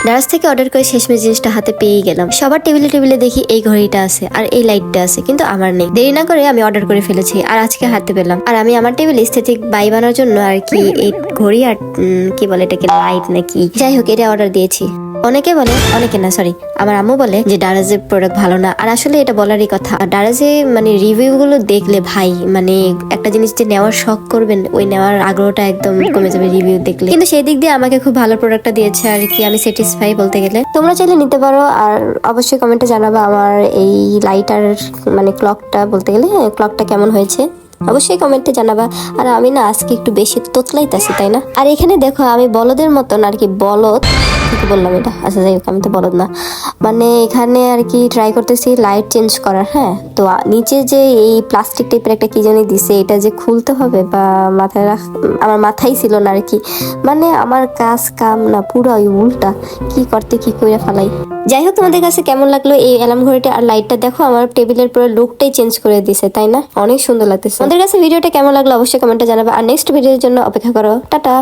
দারাজ থেকে অর্ডার করে শেষমেশ জিনিসটা হাতে পেয়ে গেলাম। সবার টেবিলে টেবিলে দেখি এই ঘড়িটা আছে আর এই লাইটটা আছে, কিন্তু আমার নেই। দেরি না করে আমি অর্ডার করে ফেলেছি আর আজকে হাতে পেলাম। আর আমি আমার টেবিলে স্থেটিক বাই বানানোর জন্য আর কি এই ঘড়ি আর কি বলে এটাকে, লাইট নাকি যাই হোক, এটা অর্ডার দিয়েছি। অনেকে বলে, অনেকে না সরি, আমার আম্মু বলে যে দারাজের প্রোডাক্ট ভালো না। আর আসলে এটা বলারই কথা। দারাজে মানে রিভিউ গুলো দেখলে ভাই মানে একটা জিনিস যে নেওয়ার শখ করবেন, ওই নেওয়ার আগ্রহটা একদম কমে যাবে রিভিউ দেখলে। কিন্তু সেই দিক দিয়ে আমাকে খুব ভালো প্রোডাক্টটা দিয়েছে আর কি, আমি স্যাটিসফাই বলতে গেলে। তোমরা চাইলে নিতে পারো। আর অবশ্যই কমেন্টে জানাবা আমার এই লাইট আর মানে ক্লকটা বলতে গেলে, হ্যাঁ ক্লকটা কেমন হয়েছে অবশ্যই কমেন্টে জানাবা। আর আমি না আজকে একটু বেশি তোতলাইতাছি তাই না। আর এখানে দেখো আমি বলদের মতন আর কি, বলদ কি বললাম এটা, আচ্ছা যাই হোক আমি তো বলদ না, মানে এখানে আর কি ট্রাই করতেছি লাইট চেঞ্জ করার। হ্যাঁ তো নিচে যে এই প্লাস্টিক টাইপের একটা কি জানি দিছে, এটা যে খুলতে হবে বা মাথায় আমার মাথায় ছিল না আর কি, মানে আমার কাজ কাম না পুরো উল্টা, কি করতে কি কইরা ফালাই। যাই হোক, তোমাদের কাছে কেমন লাগলো এই অ্যালার্ম ঘড়িটা আর লাইটটা? দেখো আমার টেবিলের পুরো লুকটাই চেঞ্জ করে দিছে তাই না, অনেক সুন্দর লাগতেছে। তোমাদের কাছে ভিডিওটা কেমন লাগলো অবশ্যই কমেন্টে জানাবে। আর নেক্সট ভিডিওর জন্য অপেক্ষা করো। টাটা।